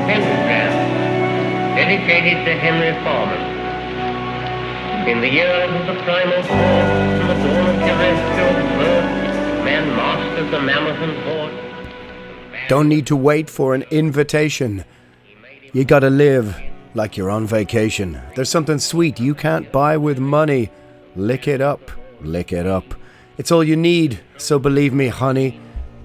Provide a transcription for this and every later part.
pentagram dedicated to Henry Foreman. In the years of the primal force and the dawn of terrestrial birth, man mastered the mammoth and horde. Don't need to wait for an invitation. You gotta live like you're on vacation. There's something sweet you can't buy with money. Lick it up, lick it up. It's all you need, so believe me, honey.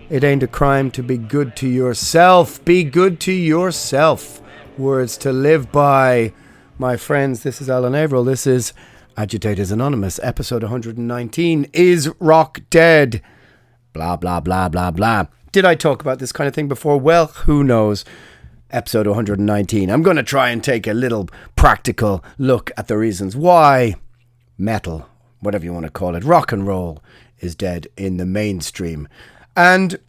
It ain't a crime to be good to yourself. Be good to yourself. Words to live by. My friends, this is Alan Averill. This is Agitators Anonymous, episode 119. Is rock dead? Blah, blah, blah, blah, blah. Did I talk about this kind of thing before? Well, who knows? Episode 119. I'm going to try and take a little practical look at the reasons why metal, whatever you want to call it, rock and roll is dead in the mainstream. And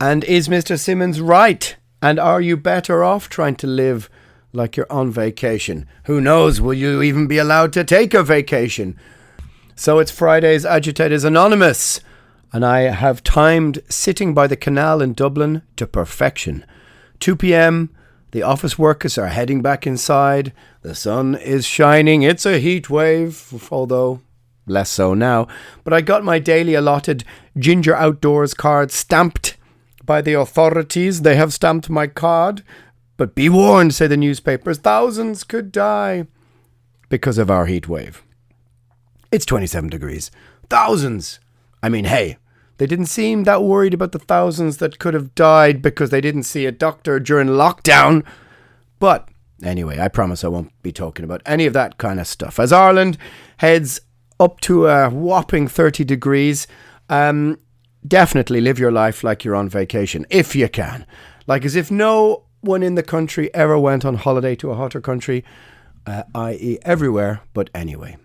is Mr. Simmons right? And are you better off trying to live like you're on vacation? Who knows? Will you even be allowed to take a vacation? So it's Friday's Agitators Anonymous, and I have timed sitting by the canal in Dublin to perfection. 2 p.m, the office workers are heading back inside. The sun is shining. It's a heat wave, although less so now. But I got my daily allotted Ginger Outdoors card stamped by the authorities. They have stamped my card. But be warned, say the newspapers, thousands could die because of our heat wave. It's 27 degrees. Thousands. I mean, hey, they didn't seem that worried about the thousands that could have died because they didn't see a doctor during lockdown. But anyway, I promise I won't be talking about any of that kind of stuff. As Ireland heads up to a whopping 30 degrees, definitely live your life like you're on vacation, if you can. Like as if no one in the country ever went on holiday to a hotter country, i.e. everywhere. But anyway.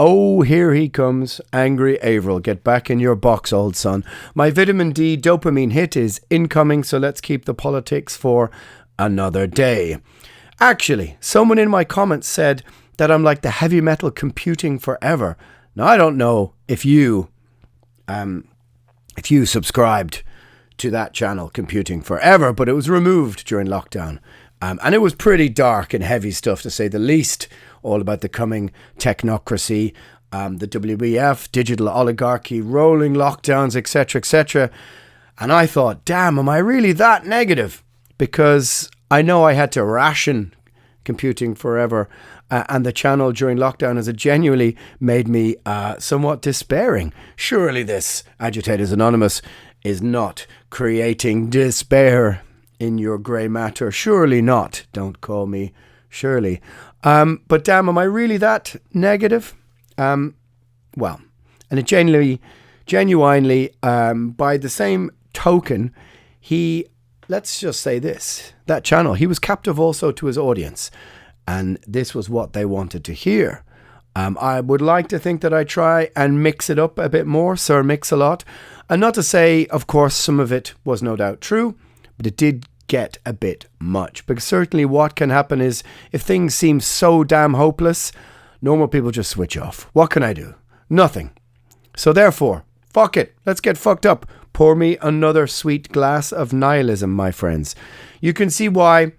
Oh, here he comes, Angry Averill. Get back in your box, old son. My vitamin D dopamine hit is incoming, so let's keep the politics for another day. Actually, someone in my comments said that I'm like the heavy metal computing forever. Now, I don't know if you subscribed to that channel, Computing Forever, but it was removed during lockdown. And it was pretty dark and heavy stuff, to say the least, all about the coming technocracy, the WEF, digital oligarchy, rolling lockdowns, etc., etc. And I thought, damn, am I really that negative? Because I know I had to ration Computing Forever and the channel during lockdown, as it genuinely made me somewhat despairing. Surely this Agitators Anonymous is not creating despair in your grey matter. Surely not. Don't call me Shirley. But damn, am I really that negative? Well, and it genuinely, by the same token, let's just say this, that channel, he was captive also to his audience. And this was what they wanted to hear. I would like to think that I try and mix it up a bit more, Sir Mix-a-Lot. And not to say, of course, some of it was no doubt true, but it did get a bit much. Because certainly what can happen is, if things seem so damn hopeless, normal people just switch off. What can I do? Nothing. So therefore, fuck it. Let's get fucked up. Pour me another sweet glass of nihilism, my friends. You can see why.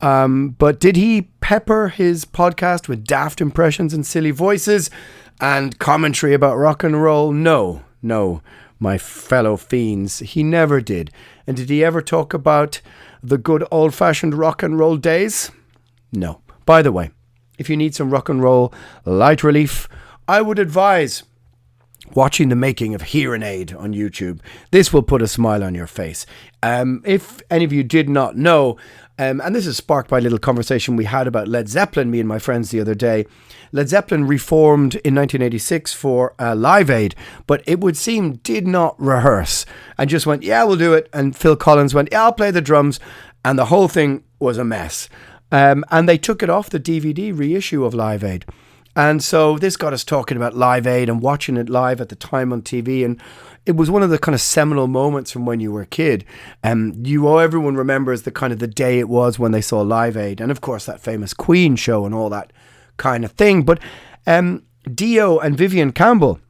But did he pepper his podcast with daft impressions and silly voices and commentary about rock and roll? No, my fellow fiends, he never did. And did he ever talk about the good old-fashioned rock and roll days? No. By the way, if you need some rock and roll light relief, I would advise watching the making of Hearing Aid on YouTube. This will put a smile on your face. If any of you did not know, and this is sparked by a little conversation we had about Led Zeppelin, me and my friends, the other day. Led Zeppelin reformed in 1986 for Live Aid, but it would seem did not rehearse and just went, yeah, we'll do it. And Phil Collins went, yeah, I'll play the drums. And the whole thing was a mess. And they took it off the DVD reissue of Live Aid. And so this got us talking about Live Aid and watching it live at the time on TV. And it was one of the kind of seminal moments from when you were a kid. Everyone remembers the kind of the day it was when they saw Live Aid. And of course, that famous Queen show and all that kind of thing. But Dio and Vivian Campbell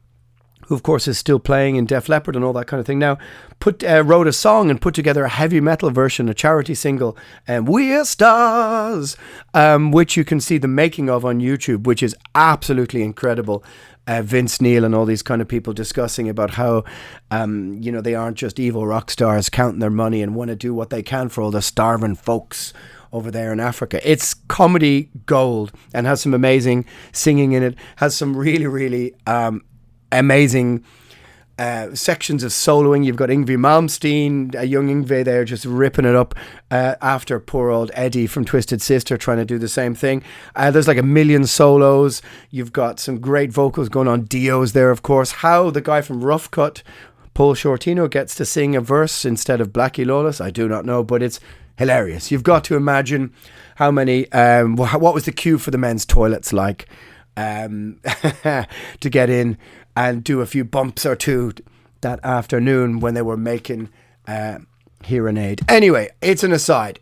who of course is still playing in Def Leppard and all that kind of thing now, wrote a song and put together a heavy metal version, a charity single, We're Stars, which you can see the making of on YouTube, which is absolutely incredible. Vince Neil and all these kind of people discussing about how, they aren't just evil rock stars counting their money and want to do what they can for all the starving folks over there in Africa. It's comedy gold and has some amazing singing in it, has some really, really amazing sections of soloing. You've got Yngwie Malmsteen, a young Yngwie there, just ripping it up after poor old Eddie from Twisted Sister trying to do the same thing. There's like a million solos. You've got some great vocals going on. Dio's there, of course. How the guy from Rough Cut, Paul Shortino, gets to sing a verse instead of Blackie Lawless, I do not know, but it's hilarious. You've got to imagine how many, what was the queue for the men's toilets like to get in and do a few bumps or two that afternoon when they were making Hearing Aid. Anyway, it's an aside.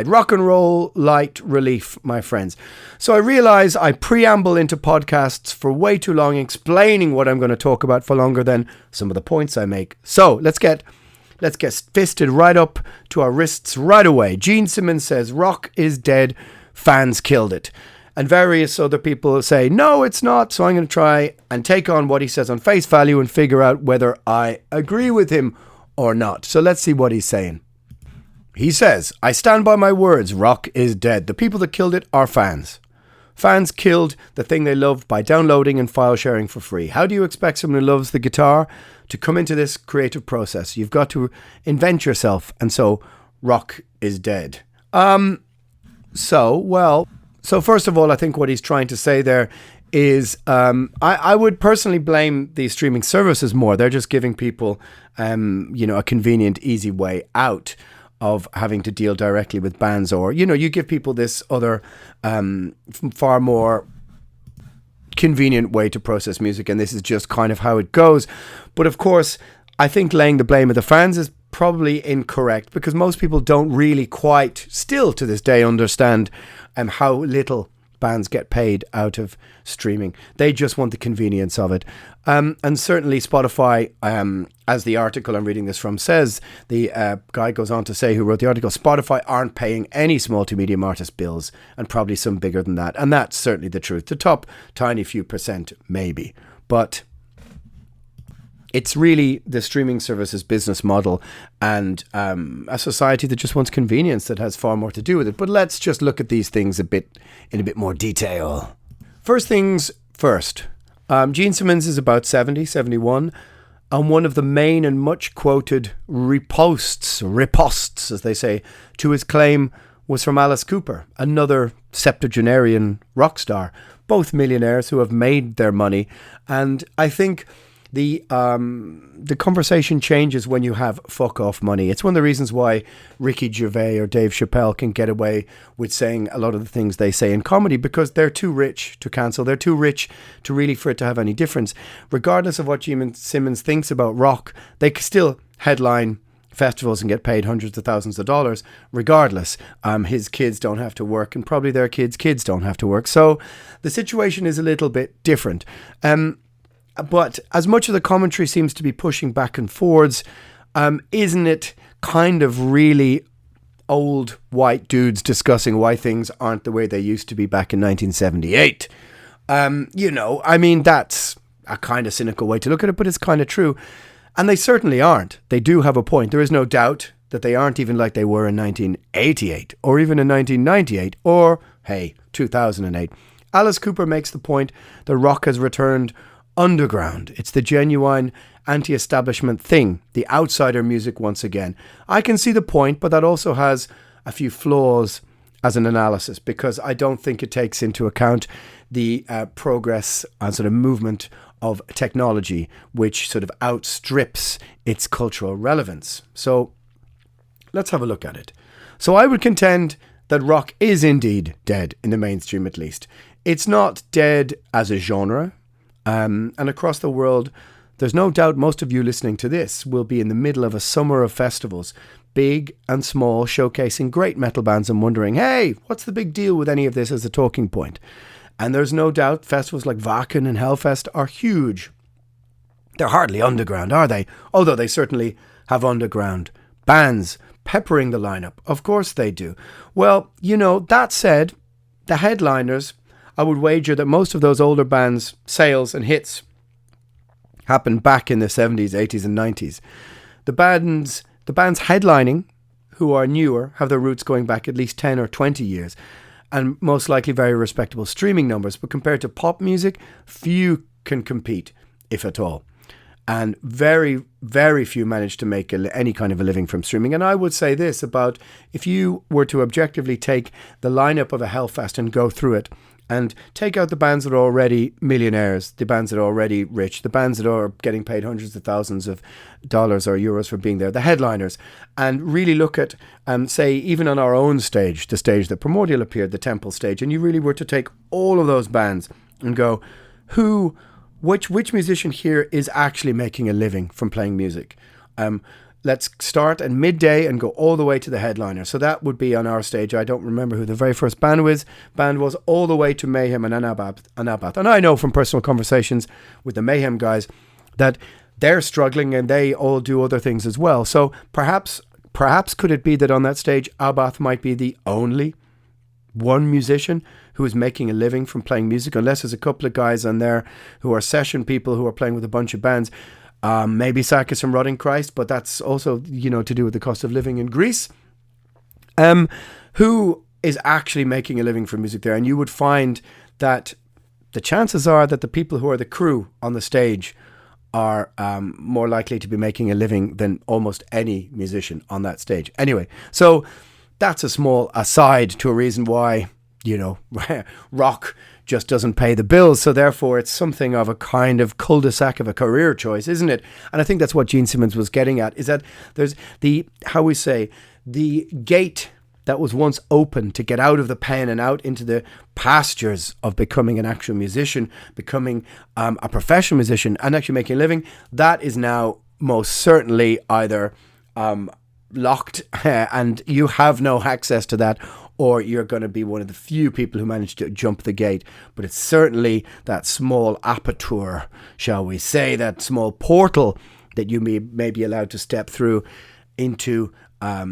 Rock and roll light relief, my friends. So I realise I preamble into podcasts for way too long, explaining what I'm going to talk about for longer than some of the points I make. So let's get fisted right up to our wrists right away. Gene Simmons says, rock is dead, fans killed it. And various other people say, no, it's not. So I'm going to try and take on what he says on face value and figure out whether I agree with him or not. So let's see what he's saying. He says, I stand by my words. Rock is dead. The people that killed it are fans. Fans killed the thing they loved by downloading and file sharing for free. How do you expect someone who loves the guitar to come into this creative process? You've got to invent yourself. And so rock is dead. So first of all, I think what he's trying to say there is I would personally blame these streaming services more. They're just giving people, a convenient, easy way out of having to deal directly with bands, or, you give people this other far more convenient way to process music, and this is just kind of how it goes. But of course, I think laying the blame of the fans is probably incorrect, because most people don't really quite, still to this day, understand how little bands get paid out of streaming. They just want the convenience of it. And certainly Spotify, as the article I'm reading this from says, the guy goes on to say, who wrote the article, Spotify aren't paying any small to medium artist bills, and probably some bigger than that. And that's certainly the truth. The top tiny few percent, maybe. But it's really the streaming services business model and a society that just wants convenience that has far more to do with it. But let's just look at these things in a bit more detail. First things first. Gene Simmons is about 70, 71, and one of the main and much quoted riposts, as they say, to his claim was from Alice Cooper, another septuagenarian rock star, both millionaires who have made their money. And I think the conversation changes when you have fuck off money. It's one of the reasons why Ricky Gervais or Dave Chappelle can get away with saying a lot of the things they say in comedy, because they're too rich to cancel. They're too rich to really for it to have any difference. Regardless of what Gene Simmons thinks about rock, they can still headline festivals and get paid hundreds of thousands of dollars regardless. His kids don't have to work, and probably their kids don't have to work. So the situation is a little bit different. But as much of the commentary seems to be pushing back and forwards, isn't it kind of really old white dudes discussing why things aren't the way they used to be back in 1978? That's a kind of cynical way to look at it, but it's kind of true. And they certainly aren't. They do have a point. There is no doubt that they aren't even like they were in 1988 or even in 1998 or, 2008. Alice Cooper makes the point that rock has returned underground. It's the genuine anti-establishment thing, the outsider music once again. I can see the point, but that also has a few flaws as an analysis, because I don't think it takes into account the progress and sort of movement of technology, which sort of outstrips its cultural relevance. So let's have a look at it. So I would contend that rock is indeed dead, in the mainstream at least. It's not dead as a genre. And across the world, there's no doubt most of you listening to this will be in the middle of a summer of festivals, big and small, showcasing great metal bands and wondering, hey, what's the big deal with any of this as a talking point? And there's no doubt festivals like Wacken and Hellfest are huge. They're hardly underground, are they? Although they certainly have underground bands peppering the lineup. Of course they do. Well, that said, the headliners, I would wager that most of those older bands' sales and hits happened back in the 70s, 80s and 90s. The bands headlining, who are newer, have their roots going back at least 10 or 20 years, and most likely very respectable streaming numbers. But compared to pop music, few can compete, if at all. And very, very few manage to make any kind of a living from streaming. And I would say this about, if you were to objectively take the lineup of a Hellfest and go through it, and take out the bands that are already millionaires, the bands that are already rich, the bands that are getting paid hundreds of thousands of dollars or euros for being there, the headliners, and really look at, say, even on our own stage, the stage that Primordial appeared, the Temple stage, and you really were to take all of those bands and go, which musician here is actually making a living from playing music? Let's start at midday and go all the way to the headliner. So that would be on our stage. I don't remember who the very first band was, all the way to Mayhem and Anabath. And I know from personal conversations with the Mayhem guys that they're struggling and they all do other things as well. So perhaps could it be that on that stage, Abath might be the only one musician who is making a living from playing music, unless there's a couple of guys on there who are session people who are playing with a bunch of bands. Maybe Sakis and Rotting Christ, but that's also, to do with the cost of living in Greece. Who is actually making a living from music there? And you would find that the chances are that the people who are the crew on the stage are more likely to be making a living than almost any musician on that stage. Anyway, so that's a small aside to a reason why, rock just doesn't pay the bills. So therefore it's something of a kind of cul-de-sac of a career choice, isn't it? And I think that's what Gene Simmons was getting at, is that there's the gate that was once open to get out of the pen and out into the pastures of becoming an actual musician, becoming a professional musician and actually making a living. That is now most certainly either locked and you have no access to that, or you're going to be one of the few people who manage to jump the gate. But it's certainly that small aperture, shall we say, that small portal that you may be allowed to step through into a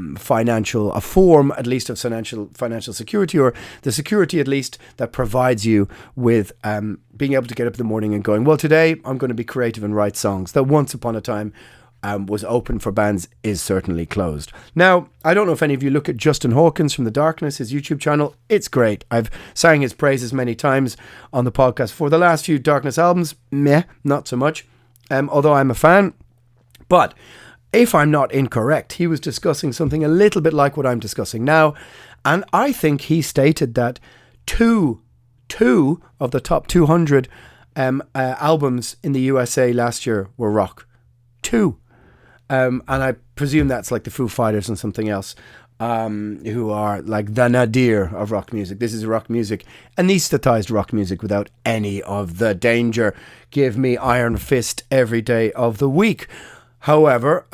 form at least of financial security, or the security at least that provides you with being able to get up in the morning and going, well, today I'm going to be creative and write songs. That once upon a time was open for bands is certainly closed. Now, I don't know if any of you look at Justin Hawkins from The Darkness, his YouTube channel. It's great. I've sang his praises many times on the podcast. For the last few Darkness albums, not so much, although I'm a fan. But if I'm not incorrect, he was discussing something a little bit like what I'm discussing now. And I think he stated that two of the top 200 albums in the USA last year were rock. 2. And I presume that's like the Foo Fighters and something else, who are like the nadir of rock music. This is rock music, anesthetized rock music without any of the danger. Give me Iron Fist every day of the week. However,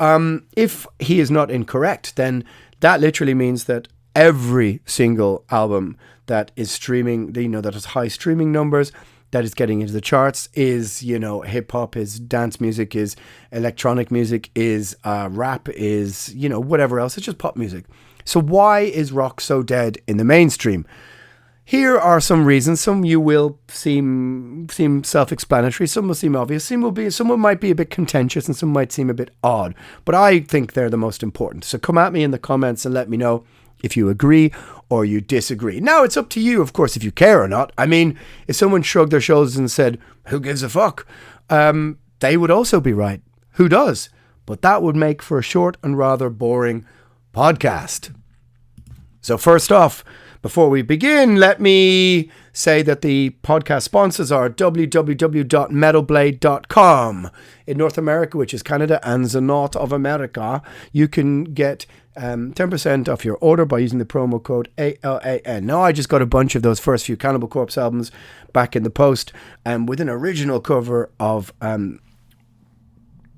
if he is not incorrect, then that literally means that every single album that is streaming, that has high streaming numbers, that is getting into the charts, is, hip hop, is dance music, is electronic music, is rap, is, whatever else. It's just pop music. So why is rock so dead in the mainstream? Here are some reasons. Some you will seem self-explanatory. Some will seem obvious. Some might be a bit contentious, and some might seem a bit odd. But I think they're the most important. So come at me in the comments and let me know if you agree or you disagree. Now, it's up to you, of course, if you care or not. I mean, if someone shrugged their shoulders and said, who gives a fuck? They would also be right. Who does? But that would make for a short and rather boring podcast. So first off, before we begin, let me say that the podcast sponsors are www.metalblade.com. In North America, which is Canada and the North of America, you can get 10% off your order by using the promo code ALAN. Now, I just got a bunch of those first few Cannibal Corpse albums back in the post, with an original cover of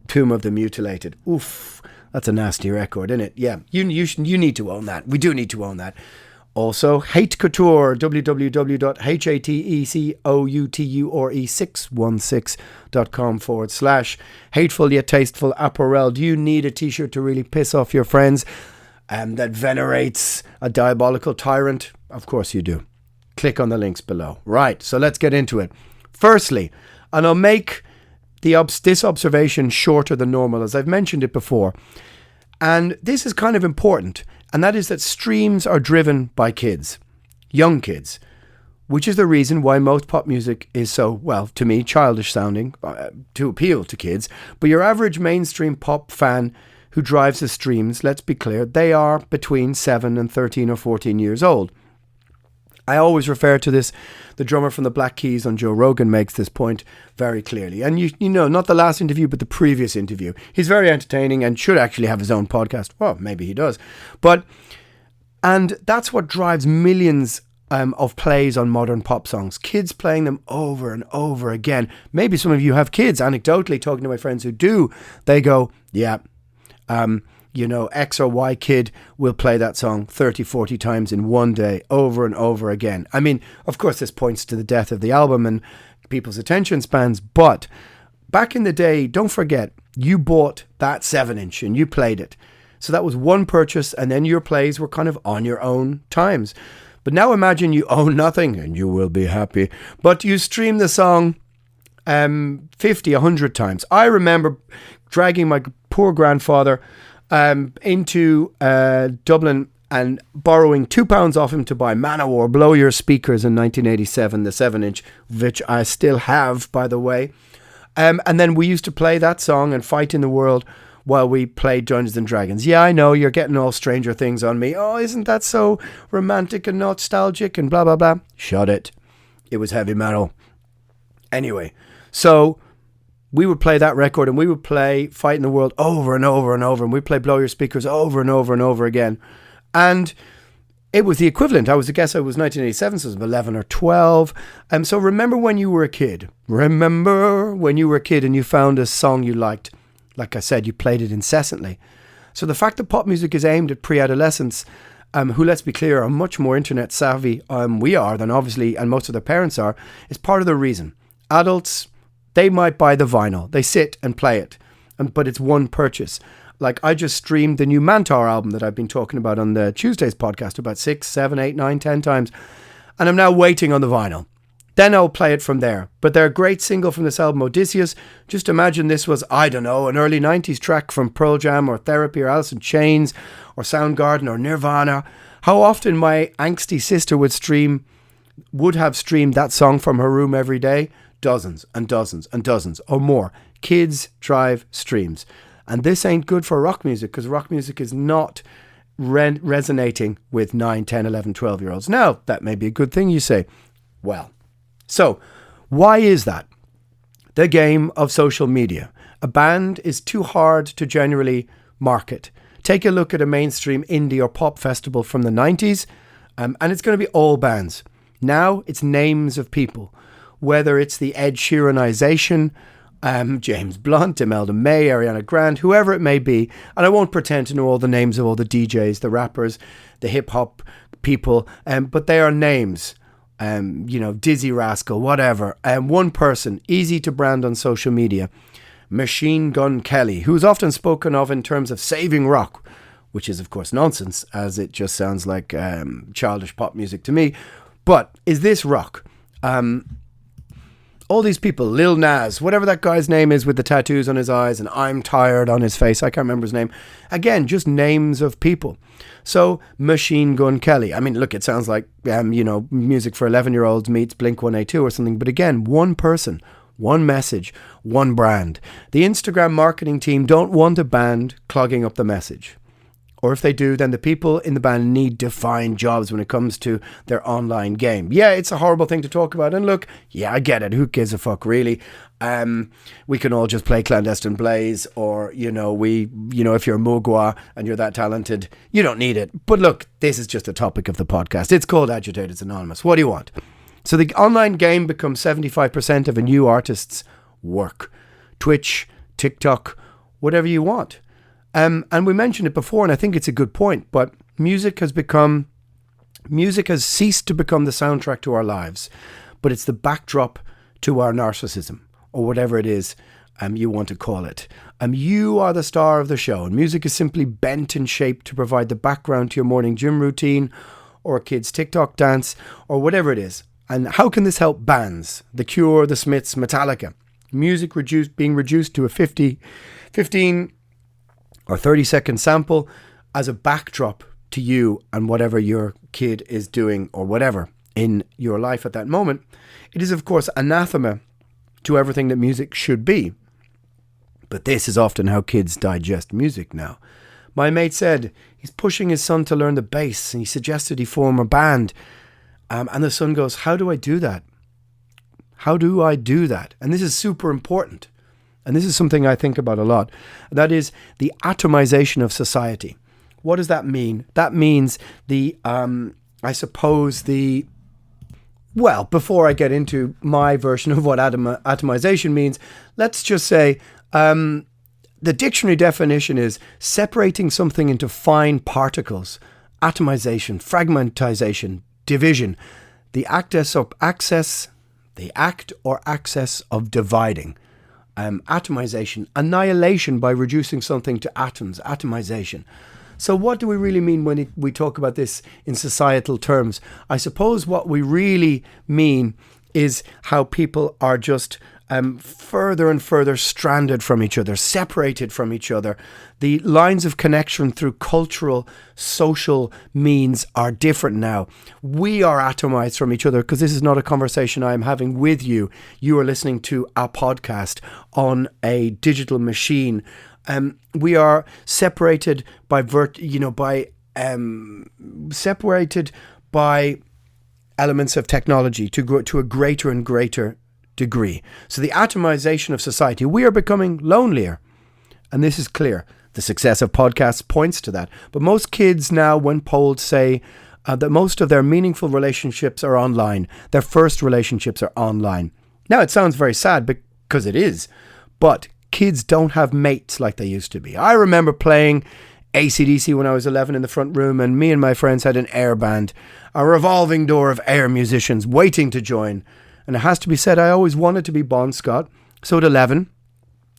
Tomb of the Mutilated. Oof, that's a nasty record, isn't it? Yeah, you need to own that. We do need to own that. Also, Hate Couture, www.hatecouture616.com/ hateful yet tasteful apparel. Do you need a t-shirt to really piss off your friends that venerates a diabolical tyrant? Of course you do. Click on the links below. Right, so let's get into it. Firstly, and I'll make this observation shorter than normal, as I've mentioned it before. And this is kind of important. And that is that streams are driven by kids, young kids, which is the reason why most pop music is so, well, to me, childish sounding to appeal to kids. But your average mainstream pop fan who drives the streams, let's be clear, they are between 7 and 13 or 14 years old. I always refer to this. The drummer from the Black Keys on Joe Rogan makes this point very clearly. And you know, not the last interview, but the previous interview. He's very entertaining and should actually have his own podcast. Well, maybe he does. And that's what drives millions of plays on modern pop songs. Kids playing them over and over again. Maybe some of you have kids. Anecdotally, talking to my friends who do, they go, yeah, X or Y kid will play that song 30, 40 times in one day, over and over again. I mean, of course, this points to the death of the album and people's attention spans, but back in the day, don't forget, you bought that 7-inch and you played it. So that was one purchase, and then your plays were kind of on your own times. But now imagine you own nothing, and you will be happy, but you stream the song 50, 100 times. I remember dragging my poor grandfather into Dublin and borrowing £2 off him to buy Manowar Blow Your Speakers in 1987, the 7-inch, which I still have, by the way. And then we used to play that song and Fight in the World while we played Dungeons and Dragons. Yeah, I know, you're getting all Stranger Things on me. Oh, isn't that so romantic and nostalgic and blah, blah, blah. Shut it. It was heavy metal. Anyway, so we would play that record and we would play Fight in the World over and over and over. And we'd play Blow Your Speakers over and over and over again. And it was the equivalent. I was 1987, so I was 11 or 12. So remember when you were a kid. Remember when you were a kid and you found a song you liked. Like I said, you played it incessantly. So the fact that pop music is aimed at pre-adolescents, who, let's be clear, are much more internet savvy we are than obviously, and most of their parents are, is part of the reason. Adults, they might buy the vinyl. They sit and play it. But it's one purchase. Like I just streamed the new Mantar album that I've been talking about on the Tuesdays podcast about 6, 7, 8, 9, 10 times. And I'm now waiting on the vinyl. Then I'll play it from there. But their great single from this album, Odysseus, just imagine this was, I don't know, an early 90s track from Pearl Jam or Therapy or Alice in Chains or Soundgarden or Nirvana. How often my angsty sister would have streamed that song from her room every day? Dozens and dozens and dozens or more. Kids drive streams. And this ain't good for rock music because rock music is not resonating with 9, 10, 11, 12-year-olds. Now, that may be a good thing, you say. Well, so why is that? The game of social media. A band is too hard to generally market. Take a look at a mainstream indie or pop festival from the 90s, and it's going to be all bands. Now it's names of people. Whether it's the Ed Sheeranization, James Blunt, Imelda May, Ariana Grande, whoever it may be. And I won't pretend to know all the names of all the DJs, the rappers, the hip hop people, but they are names. Dizzy Rascal, whatever. One person, easy to brand on social media. Machine Gun Kelly, who's often spoken of in terms of saving rock, which is of course nonsense, as it just sounds like childish pop music to me. But is this rock? All these people, Lil Nas, whatever that guy's name is with the tattoos on his eyes and I'm tired on his face. I can't remember his name. Again, just names of people. So Machine Gun Kelly. I mean, look, it sounds like, music for 11-year-olds meets Blink-182 or something. But again, one person, one message, one brand. The Instagram marketing team don't want a band clogging up the message. Or if they do, then the people in the band need to find jobs when it comes to their online game. Yeah, it's a horrible thing to talk about. And look, yeah, I get it. Who gives a fuck, really? We can all just play Clandestine Blaze or, if you're Mugwa and you're that talented, you don't need it. But look, this is just a topic of the podcast. It's called Agitators Anonymous. What do you want? So the online game becomes 75% of a new artist's work. Twitch, TikTok, whatever you want. And we mentioned it before, and I think it's a good point, but music has become Music has ceased to become the soundtrack to our lives, but it's the backdrop to our narcissism, or whatever it is you want to call it. You are the star of the show, and music is simply bent and shaped to provide the background to your morning gym routine, or a kid's TikTok dance, or whatever it is. And how can this help bands? The Cure, The Smiths, Metallica. Music being reduced to a 15 or 30-second sample as a backdrop to you and whatever your kid is doing or whatever in your life at that moment. It is, of course, anathema to everything that music should be. But this is often how kids digest music now. My mate said he's pushing his son to learn the bass, and he suggested he form a band. And the son goes, how do I do that? How do I do that? And this is super important. And this is something I think about a lot. That is the atomization of society. What does that mean? That means well, before I get into my version of what atomization means, let's just say the dictionary definition is separating something into fine particles. Atomization, fragmentization, division. The act or access of dividing. Atomization, annihilation by reducing something to atoms, atomization. So what do we really mean when we talk about this in societal terms? I suppose what we really mean is how people are just further and further stranded from each other, separated from each other. The lines of connection through cultural, social means are different now. We are atomized from each other because this is not a conversation I am having with you. You are listening to a podcast on a digital machine. We are separated separated by elements of technology to a greater and greater degree. So the atomization of society, we are becoming lonelier. And this is clear. The success of podcasts points to that. But most kids now, when polled, say that most of their meaningful relationships are online. Their first relationships are online. Now, it sounds very sad because it is. But kids don't have mates like they used to be. I remember playing AC/DC when I was 11 in the front room, and me and my friends had an air band, a revolving door of air musicians waiting to join. And it has to be said, I always wanted to be Bon Scott. So at 11,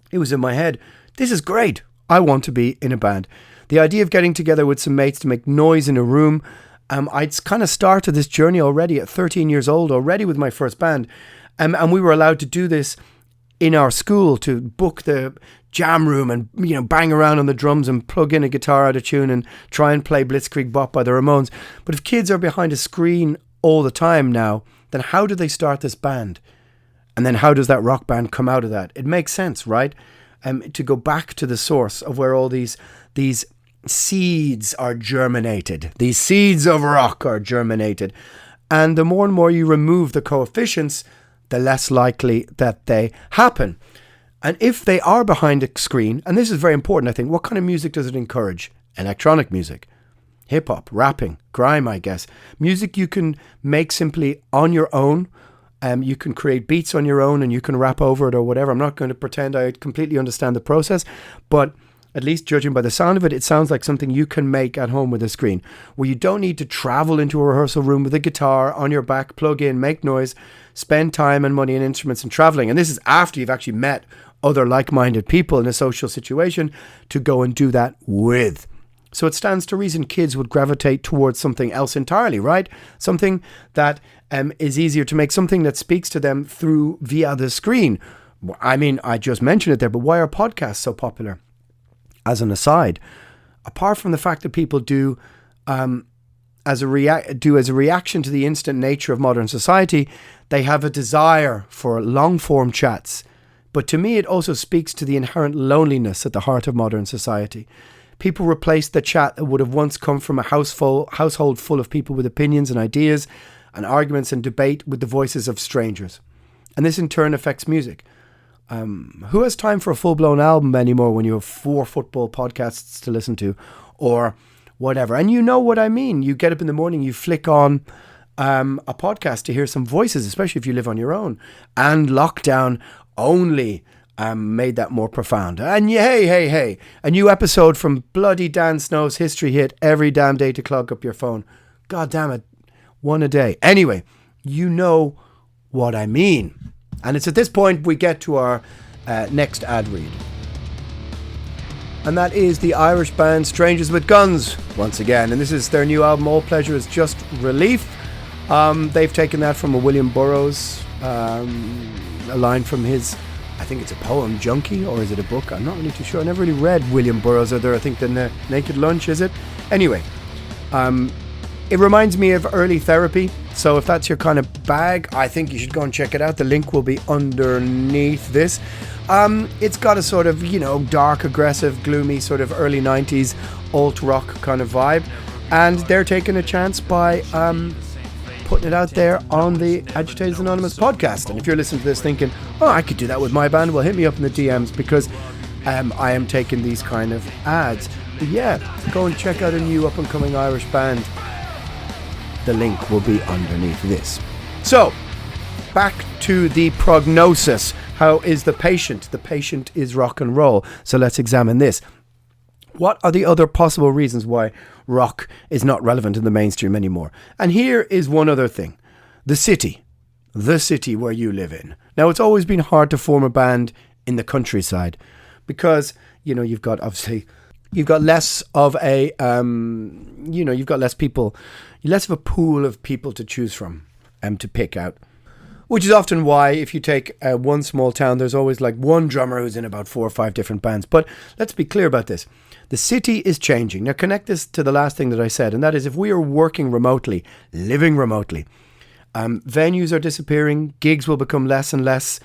it was in my head, this is great. I want to be in a band. The idea of getting together with some mates to make noise in a room, I'd kind of started this journey already at 13 years old, already with my first band. And we were allowed to do this in our school, to book the jam room and bang around on the drums and plug in a guitar out of tune and try and play Blitzkrieg Bop by the Ramones. But if kids are behind a screen all the time now, then how do they start this band? And then how does that rock band come out of that? It makes sense, right? To go back to the source of where all these seeds are germinated. These seeds of rock are germinated. And the more and more you remove the coefficients, the less likely that they happen. And if they are behind a screen, and this is very important, I think, what kind of music does it encourage? Electronic music, hip-hop, rapping, grime, I guess. Music you can make simply on your own. You can create beats on your own and you can rap over it or whatever. I'm not going to pretend I completely understand the process, but at least judging by the sound of it, it sounds like something you can make at home with a screen, where you don't need to travel into a rehearsal room with a guitar on your back, plug in, make noise, spend time and money and instruments and traveling. And this is after you've actually met other like-minded people in a social situation to go and do that with. So it stands to reason kids would gravitate towards something else entirely, right? Something that is easier to make, something that speaks to them via the screen. I mean, I just mentioned it there, but why are podcasts so popular? As an aside, apart from the fact that people do as a reaction to the instant nature of modern society, they have a desire for long-form chats. But to me, it also speaks to the inherent loneliness at the heart of modern society. People replaced the chat that would have once come from a household full of people with opinions and ideas and arguments and debate with the voices of strangers. And this in turn affects music. Who has time for a full-blown album anymore when you have 4 football podcasts to listen to or whatever? And you know what I mean. You get up in the morning, you flick on a podcast to hear some voices, especially if you live on your own. And lockdown only made that more profound. And hey, a new episode from bloody Dan Snow's history hit every damn day to clog up your phone. God damn it. One a day. Anyway, you know what I mean. And it's at this point we get to our next ad read. And that is the Irish band Strangers with Guns, once again. And this is their new album, All Pleasure is Just Relief. They've taken that from a William Burroughs, a line from his, I think it's a poem, Junkie, or is it a book? I'm not really too sure. I never really read William Burroughs, or I think the Naked Lunch, is it? Anyway, it reminds me of early therapy. So if that's your kind of bag, I think you should go and check it out. The link will be underneath this. It's got a sort of, dark, aggressive, gloomy sort of early 90s alt-rock kind of vibe. And they're taking a chance by putting it out there on the Agitators Anonymous podcast. And if you're listening to this thinking, oh, I could do that with my band, well, hit me up in the DMs, because I am taking these kind of ads. But yeah, go and check out a new up-and-coming Irish band. The link will be underneath this. So, back to the prognosis. How is the patient? The patient is rock and roll. So let's examine this. What are the other possible reasons why rock is not relevant in the mainstream anymore? And here is one other thing. The city where you live in. Now, it's always been hard to form a band in the countryside because, you've got less of a, you've got less people, less of a pool of people to choose from and to pick out. Which is often why, if you take one small town, there's always like one drummer who's in about 4 or 5 different bands. But let's be clear about this. The city is changing. Now, connect this to the last thing that I said, and that is if we are working remotely, living remotely, venues are disappearing, gigs will become less and less,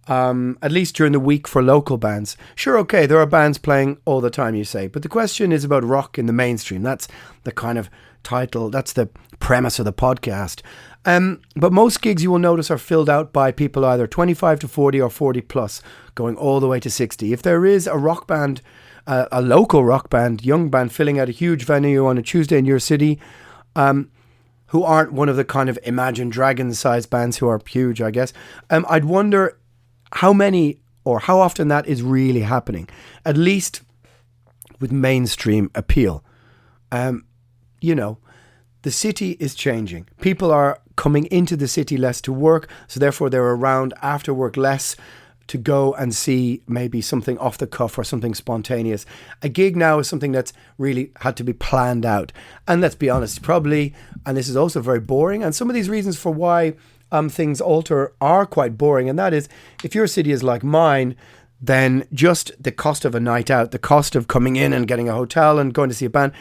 at least during the week for local bands. Sure, okay, there are bands playing all the time, you say, but the question is about rock in the mainstream. That's the kind of title, that's the premise of the podcast. But most gigs you will notice are filled out by people either 25 to 40 or 40 plus, going all the way to 60. If there is a rock band, a local rock band, young band filling out a huge venue on a Tuesday in your city, who aren't one of the kind of Imagine Dragons sized bands who are huge, I guess, I'd wonder how many or how often that is really happening, at least with mainstream appeal. The city is changing. People are coming into the city less to work, so therefore they're around after work less to go and see maybe something off the cuff or something spontaneous. A gig now is something that's really had to be planned out. And let's be honest, probably, and this is also very boring, and some of these reasons for why things alter are quite boring, and that is, if your city is like mine, then just the cost of a night out, the cost of coming in and getting a hotel and going to see a band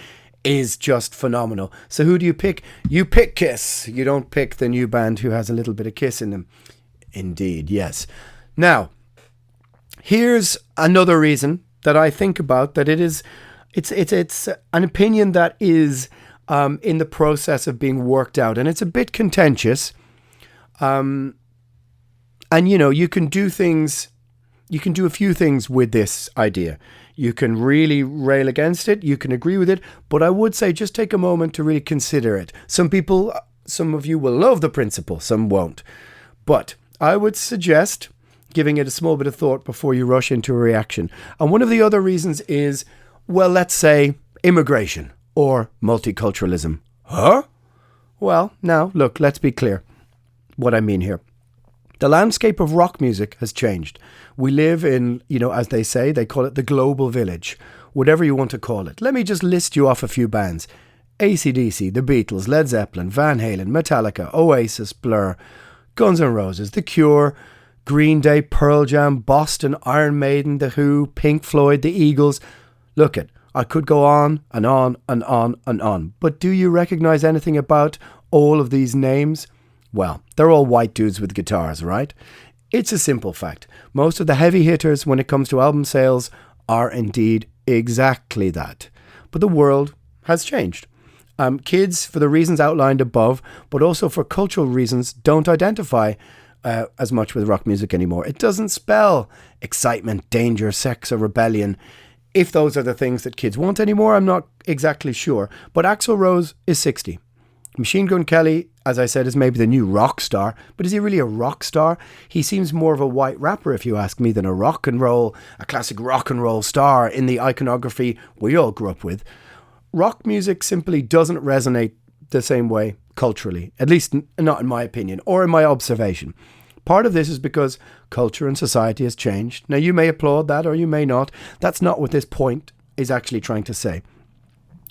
is just phenomenal. So who do you pick? You pick Kiss. You don't pick the new band who has a little bit of Kiss in them. Indeed, yes. Now, here's another reason that I think about that it's an opinion that is in the process of being worked out, and it's a bit contentious. And you can do a few things with this idea. You can really rail against it. You can agree with it. But I would say just take a moment to really consider it. Some of you will love the principle. Some won't. But I would suggest giving it a small bit of thought before you rush into a reaction. And one of the other reasons is, well, let's say immigration or multiculturalism. Huh? Well, now, look, let's be clear what I mean here. The landscape of rock music has changed. We live in, as they say, they call it the global village, whatever you want to call it. Let me just list you off a few bands. AC/DC, The Beatles, Led Zeppelin, Van Halen, Metallica, Oasis, Blur, Guns N' Roses, The Cure, Green Day, Pearl Jam, Boston, Iron Maiden, The Who, Pink Floyd, The Eagles. Look it, I could go on and on and on and on. But do you recognize anything about all of these names? Well, they're all white dudes with guitars, right? It's a simple fact. Most of the heavy hitters when it comes to album sales are indeed exactly that. But the world has changed. Kids, for the reasons outlined above, but also for cultural reasons, don't identify as much with rock music anymore. It doesn't spell excitement, danger, sex, or rebellion. If those are the things that kids want anymore, I'm not exactly sure. But Axl Rose is 60. Machine Gun Kelly, as I said, is maybe the new rock star, but is he really a rock star? He seems more of a white rapper, if you ask me, than a classic rock and roll star in the iconography we all grew up with. Rock music simply doesn't resonate the same way culturally, at least not in my opinion or in my observation. Part of this is because culture and society has changed. Now, you may applaud that or you may not. That's not what this point is actually trying to say.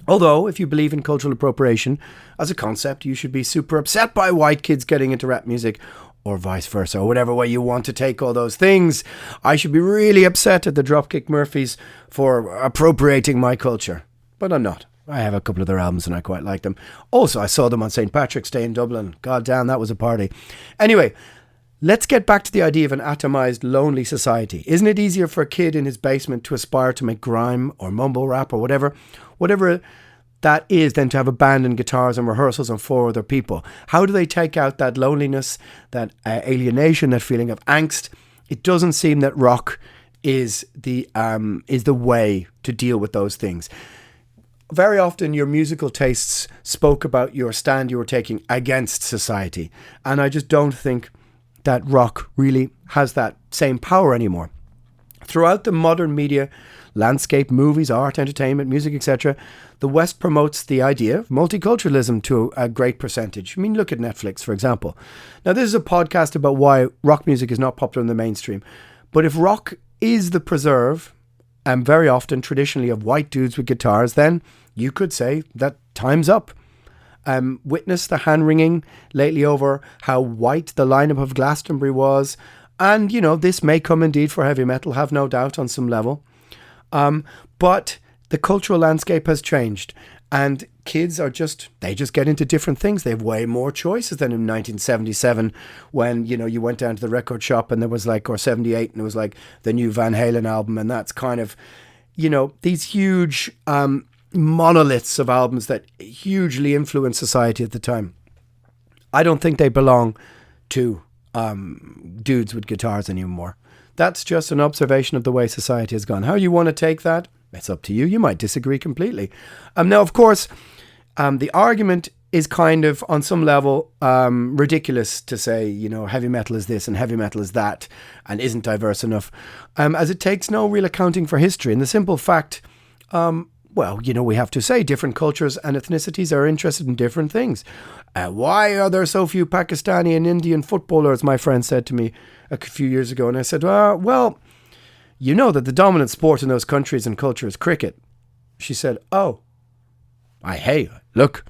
Although, if you believe in cultural appropriation as a concept, you should be super upset by white kids getting into rap music, or vice versa, or whatever way you want to take all those things. I should be really upset at the Dropkick Murphys for appropriating my culture. But I'm not. I have a couple of their albums and I quite like them. Also, I saw them on St. Patrick's Day in Dublin. God damn, that was a party. Anyway, let's get back to the idea of an atomized, lonely society. Isn't it easier for a kid in his basement to aspire to make grime or mumble rap or whatever that is, than to have a band and guitars and rehearsals and 4 other people? How do they take out that loneliness, that alienation, that feeling of angst? It doesn't seem that rock is the way to deal with those things. Very often your musical tastes spoke about your stand you were taking against society. And I just don't think that rock really has that same power anymore. Throughout the modern media landscape, movies, art, entertainment, music, etc., the West promotes the idea of multiculturalism to a great percentage. I mean, look at Netflix, for example. Now, this is a podcast about why rock music is not popular in the mainstream. But if rock is the preserve, and very often traditionally of white dudes with guitars, then you could say that time's up. Witness the hand-wringing lately over how white the lineup of Glastonbury was. And, this may come indeed for heavy metal, have no doubt on some level. But the cultural landscape has changed. And kids they just get into different things. They have way more choices than in 1977 when, you went down to the record shop and there was or 78 and it was the new Van Halen album. And that's kind of, these huge monoliths of albums that hugely influenced society at the time. I don't think they belong to dudes with guitars anymore. That's just an observation of the way society has gone. How you want to take that, it's up to you. You might disagree completely. Now, of course, the argument is kind of, on some level, ridiculous to say, heavy metal is this and heavy metal is that and isn't diverse enough, as it takes no real accounting for history. And the simple fact, we have to say different cultures and ethnicities are interested in different things. Why are there so few Pakistani and Indian footballers, my friend said to me a few years ago. And I said, that the dominant sport in those countries and culture is cricket. She said, hey, look,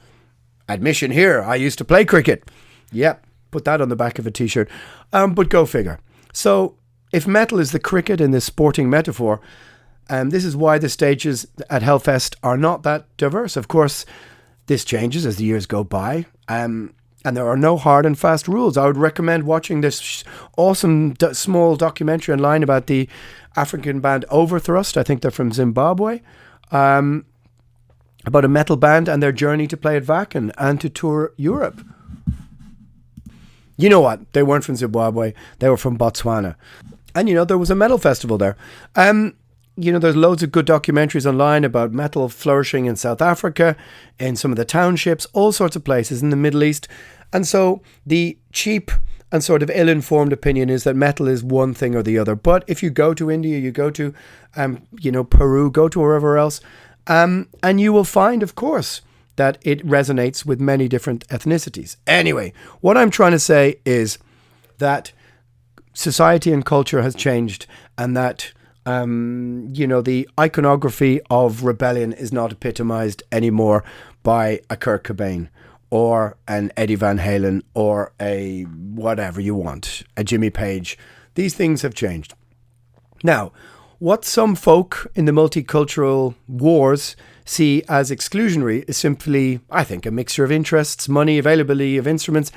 admission here. I used to play cricket. Yep, put that on the back of a t-shirt. But go figure. So if metal is the cricket in this sporting metaphor, this is why the stages at Hellfest are not that diverse. Of course, this changes as the years go by. And there are no hard and fast rules. I would recommend watching this awesome small documentary online about the African band Overthrust. I think they're from Zimbabwe. About a metal band and their journey to play at Wacken and to tour Europe. You know what? They weren't from Zimbabwe. They were from Botswana. And, there was a metal festival there. There's loads of good documentaries online about metal flourishing in South Africa, in some of the townships, all sorts of places in the Middle East. And so the cheap and sort of ill-informed opinion is that metal is one thing or the other. But if you go to India, you go to, Peru, go to wherever else, and you will find, of course, that it resonates with many different ethnicities. Anyway, what I'm trying to say is that society and culture has changed and that the iconography of rebellion is not epitomized anymore by a Kurt Cobain or an Eddie Van Halen or a whatever you want, a Jimmy Page. These things have changed. Now, what some folk in the multicultural wars see as exclusionary is simply, I think, a mixture of interests, money, availability of instruments,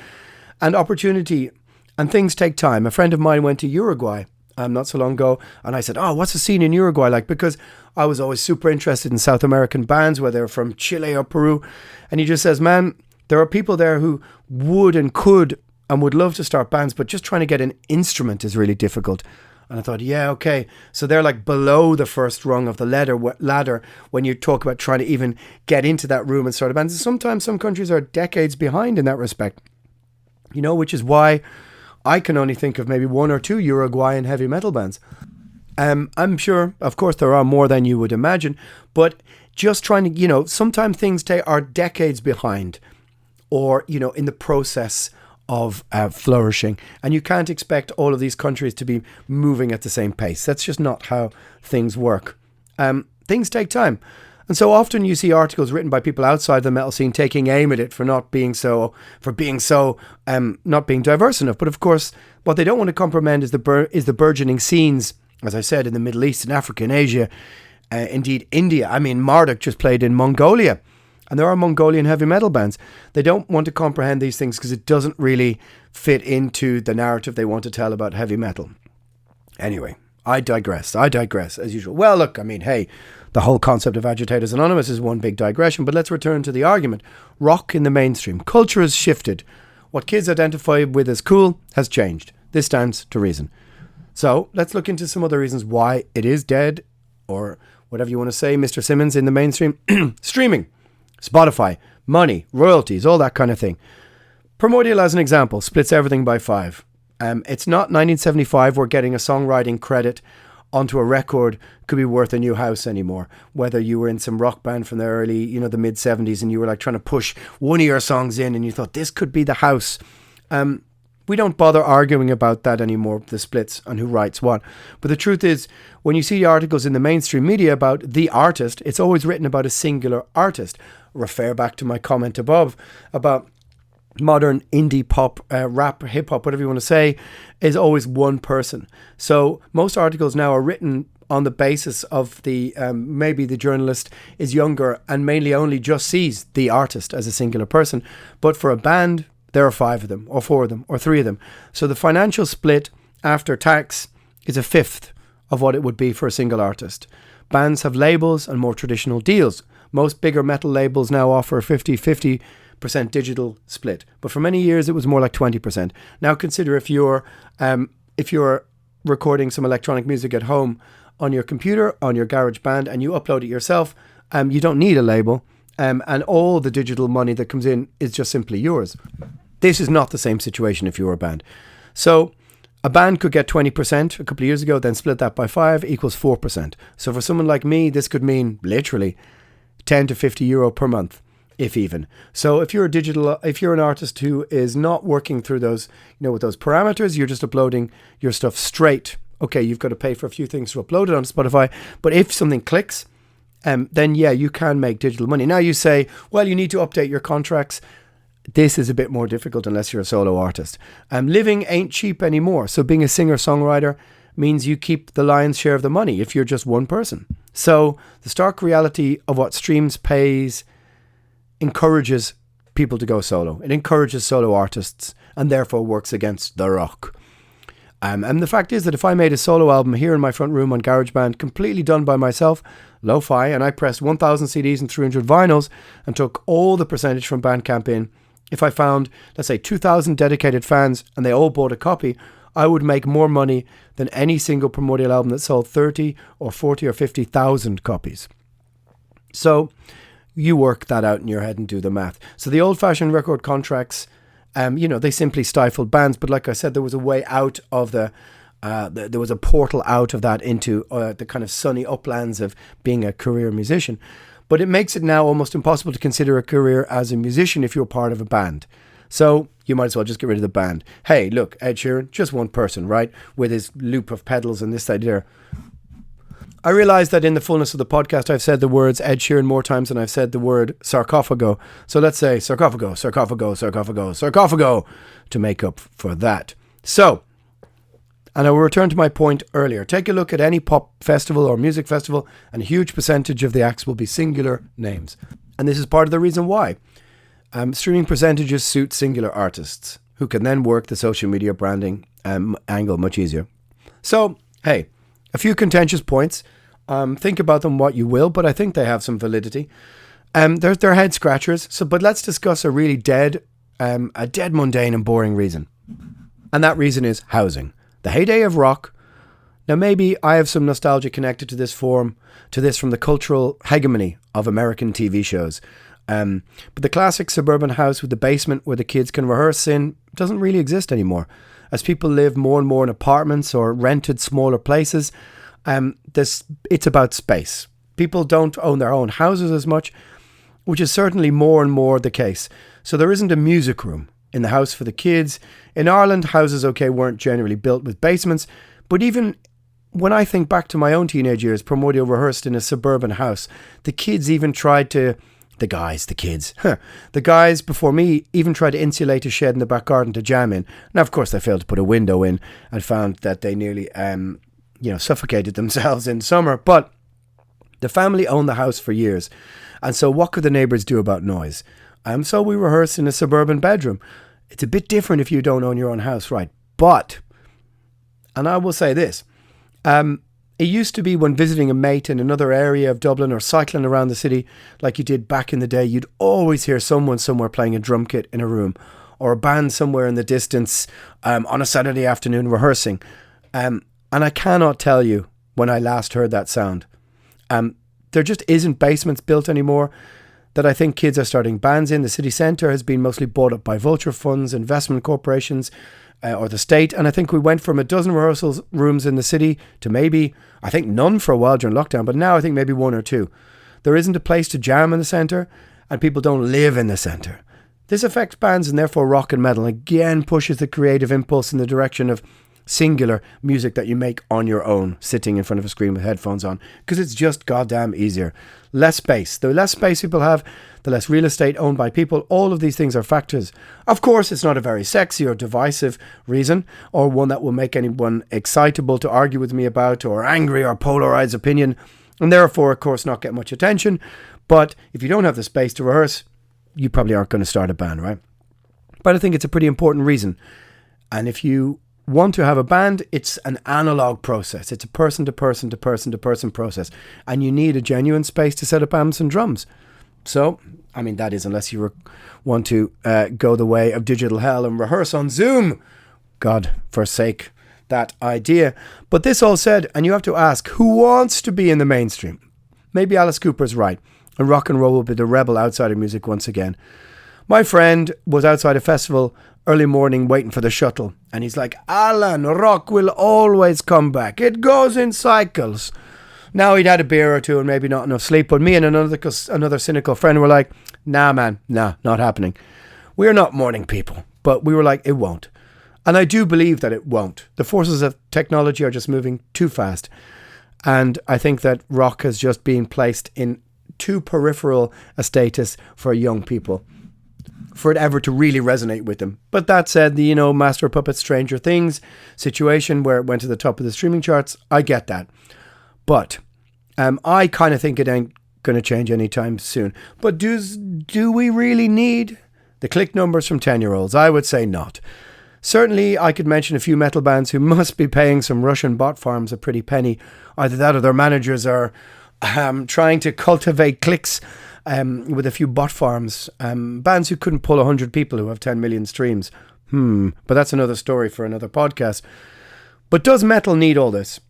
and opportunity. And things take time. A friend of mine went to Uruguay not so long ago, and I said, what's the scene in Uruguay like? Because I was always super interested in South American bands, whether they're from Chile or Peru. And he just says, man, there are people there who would and could and would love to start bands, but just trying to get an instrument is really difficult. And I thought, yeah, okay. So they're below the first rung of the ladder when you talk about trying to even get into that room and start a band. And sometimes some countries are decades behind in that respect, which is why I can only think of maybe 1 or 2 Uruguayan heavy metal bands. I'm sure, of course, there are more than you would imagine, but just trying to, sometimes things are decades behind or, in the process of flourishing. And you can't expect all of these countries to be moving at the same pace. That's just not how things work. Things take time. And so often you see articles written by people outside the metal scene taking aim at it for not being not being diverse enough. But of course, what they don't want to comprehend is the burgeoning scenes, as I said, in the Middle East and Africa and Asia, indeed India. I mean, Marduk just played in Mongolia, and there are Mongolian heavy metal bands. They don't want to comprehend these things because it doesn't really fit into the narrative they want to tell about heavy metal. Anyway, I digress as usual. Well, look, I mean, hey, the whole concept of Agitators Anonymous is one big digression, but let's return to the argument. Rock in the mainstream. Culture has shifted. What kids identify with as cool has changed. This stands to reason. So let's look into some other reasons why it is dead, or whatever you want to say, Mr. Simmons, in the mainstream. Streaming, Spotify, money, royalties, all that kind of thing. Primordial, as an example, splits everything by 5. It's not 1975 where getting a songwriting credit onto a record could be worth a new house anymore. Whether you were in some rock band from the early, the mid 70s, and you were like trying to push one of your songs in and you thought this could be the house. We don't bother arguing about that anymore, the splits on who writes what. But the truth is, when you see articles in the mainstream media about the artist, it's always written about a singular artist. Refer back to my comment above about modern indie pop, rap, hip hop, whatever you want to say, is always one person. So most articles now are written on the basis of the maybe the journalist is younger and mainly only just sees the artist as a singular person. But for a band, there are 5 of them, or 4 of them, or 3 of them. So the financial split after tax is a fifth of what it would be for a single artist. Bands have labels and more traditional deals. Most bigger metal labels now offer 50-50% digital split, but for many years it was more like 20%. Now consider if you're recording some electronic music at home on your computer, on your GarageBand, and you upload it yourself, you don't need a label, and all the digital money that comes in is just simply yours. This is not the same situation if you're a band. So a band could get 20% a couple of years ago, then split that by 5 equals 4%. So for someone like me, this could mean literally 10 to 50 euro per month, if even. So if you're an artist who is not working through those, with those parameters, you're just uploading your stuff straight. Okay, you've got to pay for a few things to upload it on Spotify, but if something clicks, then yeah, you can make digital money. Now you say, well, you need to update your contracts. This is a bit more difficult unless you're a solo artist. Living ain't cheap anymore. So being a singer-songwriter means you keep the lion's share of the money if you're just one person. So the stark reality of what streams pays encourages people to go solo. It encourages solo artists and therefore works against the rock. And the fact is that if I made a solo album here in my front room on GarageBand, completely done by myself, lo-fi, and I pressed 1,000 CDs and 300 vinyls and took all the percentage from Bandcamp in, if I found, let's say, 2,000 dedicated fans and they all bought a copy, I would make more money than any single Primordial album that sold 30 or 40 or 50,000 copies. So you work that out in your head and do the math. So the old-fashioned record contracts, they simply stifled bands. But like I said, there was a way out of there was a portal out of that into the kind of sunny uplands of being a career musician. But it makes it now almost impossible to consider a career as a musician if you're part of a band. So you might as well just get rid of the band. Hey, look, Ed Sheeran, just one person, right? With his loop of pedals and this side there. I realise that in the fullness of the podcast, I've said the words Ed Sheeran more times than I've said the word sarcophago. So let's say sarcophago, sarcophago, sarcophago, sarcophago to make up for that. So, and I will return to my point earlier. Take a look at any pop festival or music festival, and a huge percentage of the acts will be singular names. And this is part of the reason why. Streaming percentages suit singular artists, who can then work the social media branding angle much easier. So, hey, a few contentious points. Think about them what you will, but I think they have some validity. They're head scratchers. But let's discuss a really dead, mundane and boring reason. And that reason is housing. The heyday of rock. Now maybe I have some nostalgia connected to this from the cultural hegemony of American TV shows. But the classic suburban house with the basement where the kids can rehearse in doesn't really exist anymore. As people live more and more in apartments or rented smaller places, it's about space. People don't own their own houses as much. which is certainly more and more the case. So there isn't a music room in the house for the kids. In Ireland, houses, weren't generally built with basements, but even when I think back to my own teenage years, Primordial rehearsed in a suburban house. The kids even tried to... The guys before me even tried to insulate a shed in the back garden to jam in. Now, of course, they failed to put a window in and found that they nearly, suffocated themselves in summer. But the family owned the house for years. And so what could the neighbours do about noise? So we rehearsed in a suburban bedroom. It's a bit different if you don't own your own house, right? But, and I will say this, it used to be when visiting a mate in another area of Dublin or cycling around the city like you did back in the day, you'd always hear someone somewhere playing a drum kit in a room or a band somewhere in the distance on a Saturday afternoon rehearsing. And I cannot tell you when I last heard that sound. There just isn't basements built anymore that I think kids are starting bands in. The city centre has been mostly bought up by vulture funds, investment corporations, or the state. And I think we went from a dozen rehearsal rooms in the city to maybe, I think none for a while during lockdown, but now I think maybe one or two. There isn't a place to jam in the centre, and people don't live in the centre. This affects bands, and therefore rock and metal again pushes the creative impulse in the direction of singular music that you make on your own, sitting in front of a screen with headphones on, because it's just goddamn easier. Less space. The less space people have, the less real estate owned by people. All of these things are factors. Of course, it's not a very sexy or divisive reason, or one that will make anyone excitable to argue with me about, or angry or polarized opinion, and therefore, of course, not get much attention. But if you don't have the space to rehearse, you probably aren't going to start a band, right? But I think it's a pretty important reason. And if you want to have a band, it's an analog process. It's a person to person to person to person process. And you need a genuine space to set up amps and drums. So, I mean, that is unless you want to go the way of digital hell and rehearse on Zoom. God forsake that idea. But this all said, and you have to ask, who wants to be in the mainstream? Maybe Alice Cooper's right, and rock and roll will be the rebel outside of music once again. My friend was outside a festival early morning waiting for the shuttle, and he's like, Alan, rock will always come back. It goes in cycles. Now he'd had a beer or two and maybe not enough sleep, but me and another cynical friend were like, nah, man, nah, not happening. We're not morning people, but we were like, it won't. And I do believe that it won't. The forces of technology are just moving too fast. And I think that rock has just been placed in too peripheral a status for young people, for it ever to really resonate with them. But that said, the, Master of Puppets, Stranger Things situation where it went to the top of the streaming charts, I get that. But I kind of think it ain't going to change anytime soon. But do we really need the click numbers from 10-year-olds? I would say not. Certainly, I could mention a few metal bands who must be paying some Russian bot farms a pretty penny. Either that or their managers are trying to cultivate clicks with a few bot farms. Bands who couldn't pull 100 people who have 10 million streams. But that's another story for another podcast. But does metal need all this?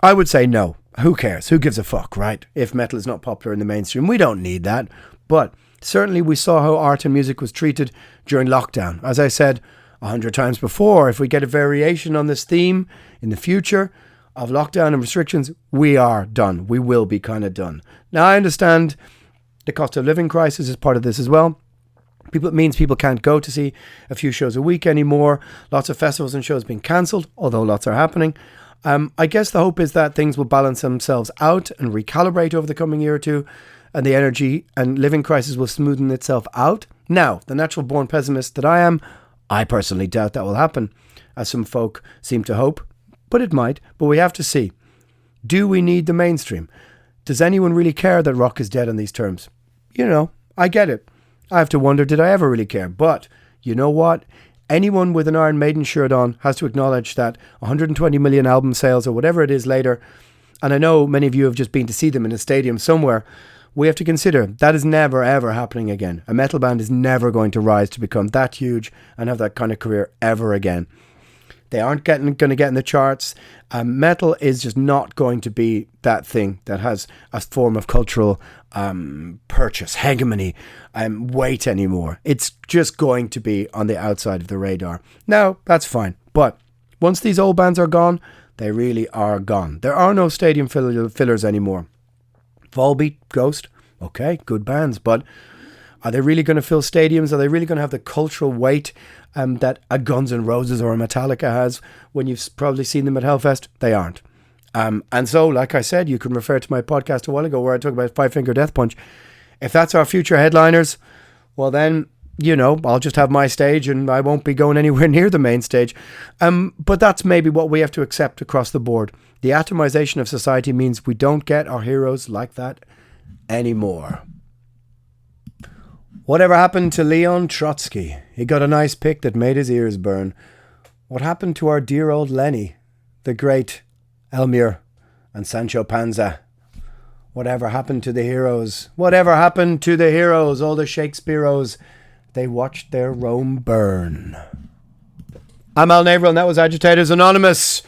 I would say no. Who cares? Who gives a fuck, right? If metal is not popular in the mainstream, we don't need that. But certainly we saw how art and music was treated during lockdown. As I said 100 times before, if we get a variation on this theme in the future of lockdown and restrictions, we are done. We will be kind of done. Now, I understand the cost of living crisis is part of this as well. It means people can't go to see a few shows a week anymore. Lots of festivals and shows being cancelled, although lots are happening. I guess the hope is that things will balance themselves out and recalibrate over the coming year or two, and the energy and living crisis will smoothen itself out. Now, the natural born pessimist that I am, I personally doubt that will happen, as some folk seem to hope, but it might. But we have to see. Do we need the mainstream? Does anyone really care that rock is dead on these terms? I get it. I have to wonder, did I ever really care? But you know what? Anyone with an Iron Maiden shirt on has to acknowledge that 120 million album sales or whatever it is later, and I know many of you have just been to see them in a stadium somewhere, we have to consider that is never ever happening again. A metal band is never going to rise to become that huge and have that kind of career ever again. They aren't going to get in the charts. Metal is just not going to be that thing that has a form of cultural purchase, hegemony, weight anymore. It's just going to be on the outside of the radar. Now, that's fine. But once these old bands are gone, they really are gone. There are no stadium fillers anymore. Volbeat, Ghost, Okay, good bands, but are they really going to fill stadiums? Are they really going to have the cultural weight that a Guns N' Roses or a Metallica has when you've probably seen them at Hellfest? They aren't. And so, like I said, you can refer to my podcast a while ago where I talk about Five Finger Death Punch. If that's our future headliners, well then, you know, I'll just have my stage and I won't be going anywhere near the main stage. But that's maybe what we have to accept across the board. The atomization of society means we don't get our heroes like that anymore. Whatever happened to Leon Trotsky? He got a nice pick that made his ears burn. What happened to our dear old Lenny, the great Elmire and Sancho Panza? Whatever happened to the heroes? Whatever happened to the heroes? All the Shakespeareos, they watched their Rome burn. I'm Al Navril and that was Agitators Anonymous.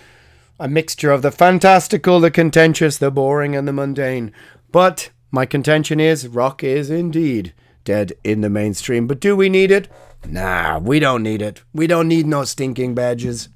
A mixture of the fantastical, the contentious, the boring and the mundane. But my contention is rock is indeed dead in the mainstream. But do we need it? Nah, we don't need it. We don't need no stinking badges.